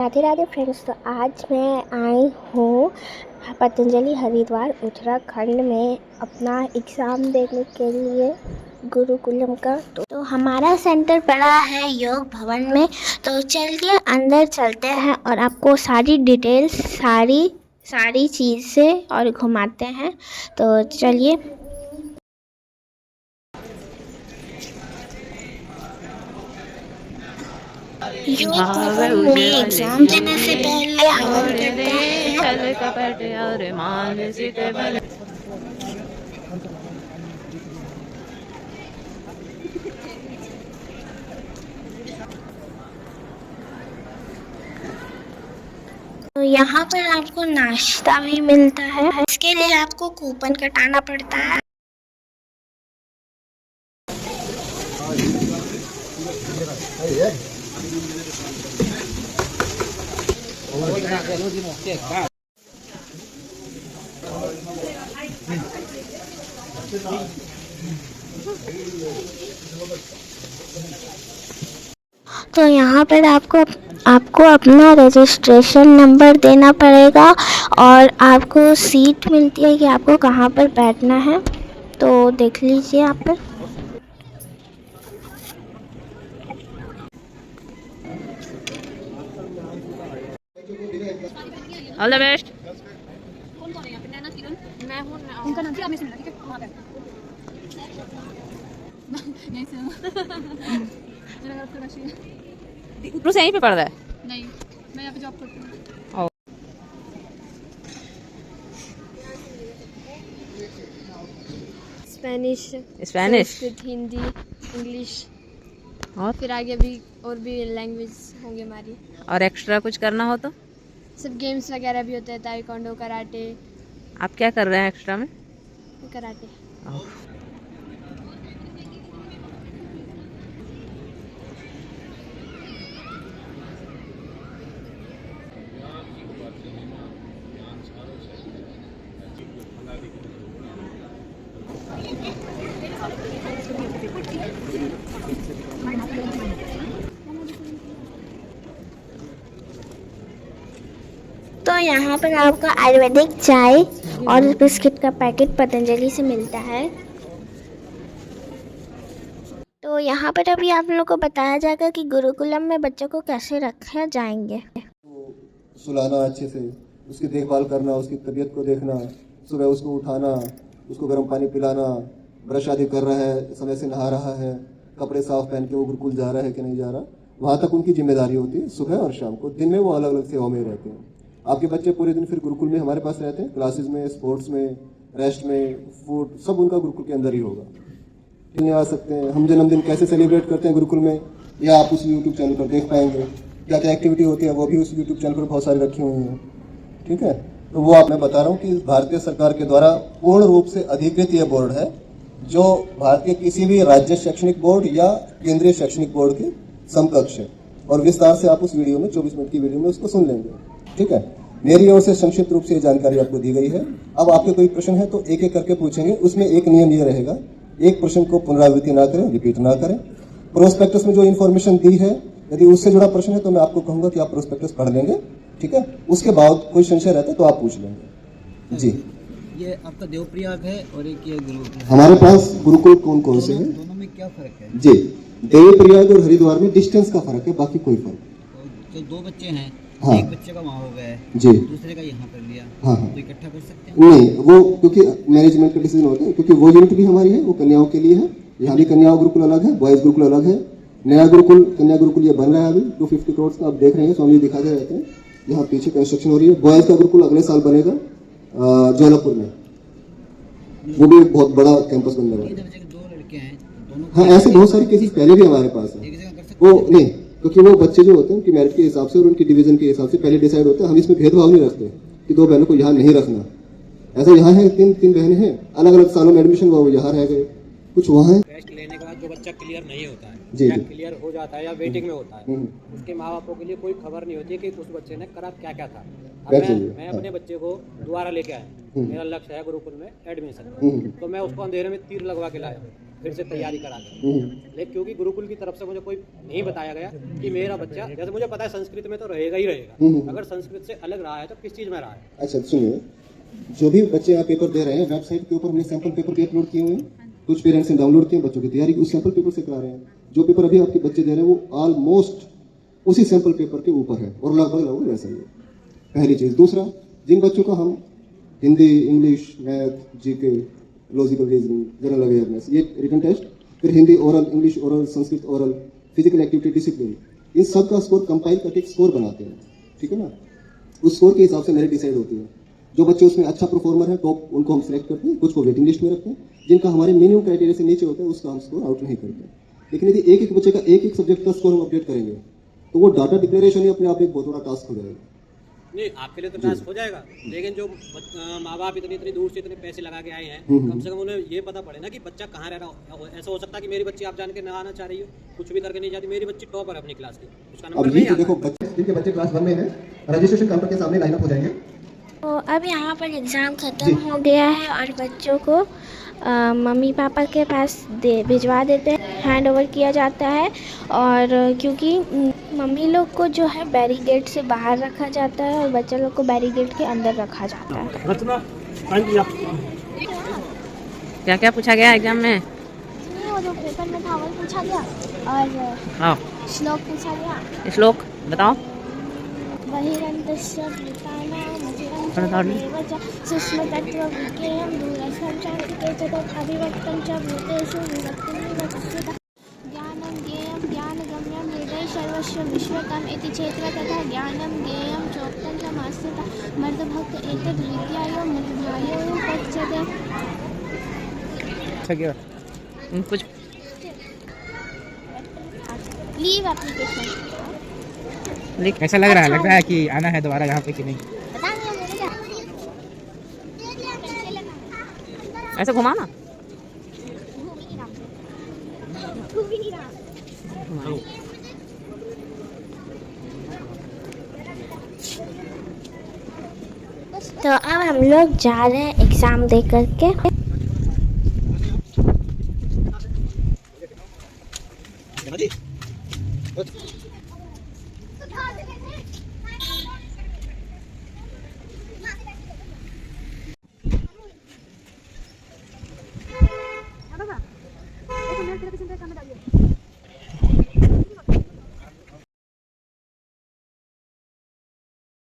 Radhe Radhe friends. तो आज मैं आई हूँ पतंजलि हरिद्वार उत्तराखंड में अपना एग्ज़ाम देने के लिए गुरुकुलम का। तो हमारा सेंटर पड़ा है योग भवन में। तो चलिए अंदर चलते हैं और आपको सारी डिटेल्स सारी चीज़ें और घुमाते हैं। तो चलिए। योग भवन में एग्ज़ाम देने से पहले हवन करते हैं। तो यहाँ पर आपको नाश्ता भी मिलता है। इसके लिए आपको कूपन कटाना पड़ता है। तो यहाँ पर आपको अपना रजिस्ट्रेशन नंबर देना पड़ेगा और आपको सीट मिलती है कि आपको कहाँ पर बैठना है। तो देख लीजिए यहाँ पर। All the best. मैं हूँ उनका नाम आपने सुना ठीक है वहाँ पे यहीं से मेरा घर उत्तरकाशी है। ब्रूस यहीं पे पढ़ रहा है? नहीं, मैं यहाँ पे जॉब करती हूँ। स्पेनिश, संस्कृत, हिंदी, इंग्लिश और फिर आगे भी और भी लैंग्वेज होंगे हमारी। और एक्स्ट्रा कुछ करना हो तो? सब गेम्स वगैरह भी होते हैं, ताइक्वांडो, कराटे। आप क्या कर रहे हैं एक्स्ट्रा में? कराटे। तो यहाँ पर आपको आयुर्वेदिक चाय और बिस्किट का पैकेट पतंजलि से मिलता है। तो यहाँ पर अभी आप लोगों को बताया जाएगा कि गुरुकुलम में बच्चों को कैसे रखे जाएंगे। सुलाना अच्छे से, उसकी देखभाल करना, उसकी तबीयत को देखना, सुबह उसको उठाना, उसको गर्म पानी पिलाना, ब्रश आदि कर रहा है, समय से नहा रहा है, कपड़े साफ पहन के वो गुरुकुल जा रहा है कि नहीं जा रहा, वहाँ तक उनकी जिम्मेदारी होती है। सुबह और शाम को, दिन में वो अलग अलग सेवाओं में रहते हैं। आपके बच्चे पूरे दिन फिर गुरुकुल में हमारे पास रहते हैं, क्लासेस में, स्पोर्ट्स में, रेस्ट में, फूड, सब उनका गुरुकुल के अंदर ही होगा। खेलने आ सकते हैं। हम जन्मदिन कैसे सेलिब्रेट करते हैं गुरुकुल में, या आप उस यूट्यूब चैनल पर देख पाएंगे। क्या क्या एक्टिविटी होती है वो भी उस यूट्यूब चैनल पर बहुत सारी रखी हुई हैं। ठीक है, तो वो आप मैं बता रहा हूँ कि भारतीय सरकार के द्वारा पूर्ण रूप से अधिकृत यह बोर्ड है, जो भारत के किसी भी राज्य शैक्षणिक बोर्ड या केंद्रीय शैक्षणिक बोर्ड के समकक्ष है। और विस्तार से आप उस वीडियो में 24 मिनट की वीडियो में उसको सुन लेंगे। ठीक है, मेरी ओर से संक्षिप्त रूप से ये जानकारी आपको दी गई है। अब आपके कोई प्रश्न है तो एक एक करके पूछेंगे। उसमें एक नियम ये रहेगा, एक प्रश्न को पुनरावृत्ति ना करें, रिपीट ना करें। प्रोस्पेक्टस में जो इन्फॉर्मेशन दी है, यदि उससे जुड़ा प्रश्न है तो मैं आपको कहूंगा कि आप प्रोस्पेक्टस पढ़ लेंगे। ठीक है, उसके बाद कोई संशय रहता है तो आप पूछ लेंगे। जी, ये आपका देवप्रयाग है और एक ये गुरुकुल। हमारे पास गुरुकुल कौन कौन से हैं? दोनों में क्या फर्क है? जी, देवप्रयाग और हरिद्वार में डिस्टेंस का फर्क है, बाकी कोई फर्क तो दो बच्चे हैं, हाँ। एक बच्चे का वहाँ हो गया है जी, दूसरे का यहाँ कर लिया, हाँ तो इकट्ठा कर सकते हैं? नहीं, वो क्योंकि मैनेजमेंट का डिसीजन होता है, क्योंकि वो यूनिट भी हमारी है, वो कन्याओं के लिए है। यहाँ भी कन्याओं गुरुकुल अलग है, बॉयज गुरुकुल अलग है। नया गुरुकुल, कन्या गुरुकुल ये बन रहा है अभी, 250 करोड़ का आप देख रहे हैं, स्वामी दिखाते रहते हैं। यहाँ पीछे कंस्ट्रक्शन हो रही है। बॉयज का गुरुकुल अगले साल बनेगा जौनपुर में, वो भी बहुत बड़ा कैंपस बनने वाला है। दो लड़के हैं, दोनों हाँ, ऐसे बहुत सारे केसेस पहले भी हमारे पास है। एक जगह कर सकते वो नहीं, क्योंकि वो बच्चे जो होते हैं उनकी मेरिट के हिसाब से और उनकी डिवीजन के हिसाब से पहले डिसाइड होता है। हम इसमें भेदभाव नहीं रखते कि दो बहनों को यहाँ नहीं रखना। ऐसा यहाँ है, तीन बहनें हैं, अलग अलग सालों में एडमिशन हुआ, वो यहाँ रह गए, कुछ वहाँ है। टेस्ट लेने के बाद जो बच्चा क्लियर नहीं होता है जी, या जी। क्लियर हो जाता है या वेटिंग में होता है, उसके माँ बापों के लिए कोई खबर नहीं होती है कि उस बच्चे ने करा क्या क्या था। अब मैं अपने बच्चे को दोबारा लेके आया, मेरा लक्ष्य है गुरुकुल में एडमिशन, तो मैं उसको अंधेरे में तीर लगवा के लाया। फिर से तैयारी करा दें। लेकिन क्योंकि गुरुकुल की तरफ से मुझे कोई नहीं बताया गया कि मेरा बच्चा, जैसे मुझे पता है संस्कृत में तो रहेगा ही रहेगा, अगर संस्कृत से अलग रहा है तो किस चीज़ में रहा है। अच्छा सुनिए, जो भी बच्चे यहाँ पेपर दे रहे हैं, वेबसाइट के ऊपर हमने सैंपल पेपर भी अपलोड किए हुए हैं। कुछ पेरेंट्स ने डाउनलोड किए, बच्चों की तैयारी उस सैंपल पेपर से करा रहे हैं। जो पेपर अभी आपके बच्चे दे रहे हैं वो ऑलमोस्ट उसी सैंपल पेपर के ऊपर है और लगभग वैसा ही है। पहली चीज़। दूसरा, जिन बच्चों को हम Hindi, English, math, GK, logical reasoning, general awareness, ये रिटन टेस्ट, फिर Hindi oral, English oral, Sanskrit oral, physical activity, discipline, इन सब का स्कोर कंपाइल करके स्कोर बनाते हैं, ठीक है ना। उस स्कोर के हिसाब से मेरिट डिसाइड होती है। जो बच्चे उसमें अच्छा परफॉर्मर है टॉप, उनको हम सिलेक्ट करते हैं, कुछ को वेटिंग लिस्ट में रखते हैं। जिनका हमारे मिनिमम क्राइटेरिया से नीचे होता है उसका हम स्कोर आउट नहीं करते। लेकिन यदि एक एक बच्चे का एक एक सब्जेक्ट का स्कोर हम अपडेट करेंगे तो वो डाटा डिक्लेरेशन ही अपने आप एक बहुत बड़ा टास्क हो जाएगा। नहीं, आपके लिए तो टास्क हो जाएगा, लेकिन जो माँ बाप इतनी दूर से इतने पैसे लगा के आए हैं, कम से कम उन्हें ये पता पड़े ना कि बच्चा कहाँ रह रहा हो। ऐसा हो सकता है कि मेरी बच्ची आप जान के ना आना चाह रही हो, कुछ भी करके नहीं जाती, मेरी बच्ची टॉपर है अपनी क्लास की, उसका नंबर अब नहीं ये आता। देखो, जिनके बच्चे क्लास 1 में हैं, रजिस्ट्रेशन काउंटर के सामने लाइन अप हो जाएंगे। तो अब यहाँ पर एग्ज़ाम ख़त्म हो गया है और बच्चों को मम्मी पापा के पास भिजवा देते हैं, हैंड ओवर किया जाता है। और क्योंकि मम्मी लोग को जो है बैरिकेड से बाहर रखा जाता है और बच्चा लोग को बैरिकेड के अंदर रखा जाता है। क्या क्या पूछा गया एग्जाम में? वो जो पेपर में था वो पूछा गया और हाँ, श्लोक पूछा गया। श्लोक बताओ। बहिरन्तस्य सूक्ष्मतत्त्वविज्ञेयं दूरस्थं चान्तिके च तदभिव्यक्तं च भूतेषु विभक्तिं विवक्षितम्। ज्ञानं ज्ञेयं ज्ञानगम्यं हृदये सर्वस्य विश्वतम् इति चेत्र तथा ज्ञानं ज्ञेयं चोक्तं च मास्यतः मर्दभक्त एतद्विद्यायो मृद्भायो पच्यते। कुछ लीव एप्लीकेशन कैसा लग रहा है? लग रहा है कि आना है दोबारा यहाँ पे कि नहीं? पता नहीं है क्या ऐसे घुमाना। तो अब हम लोग जा रहे हैं एग्ज़ाम दे करके। जी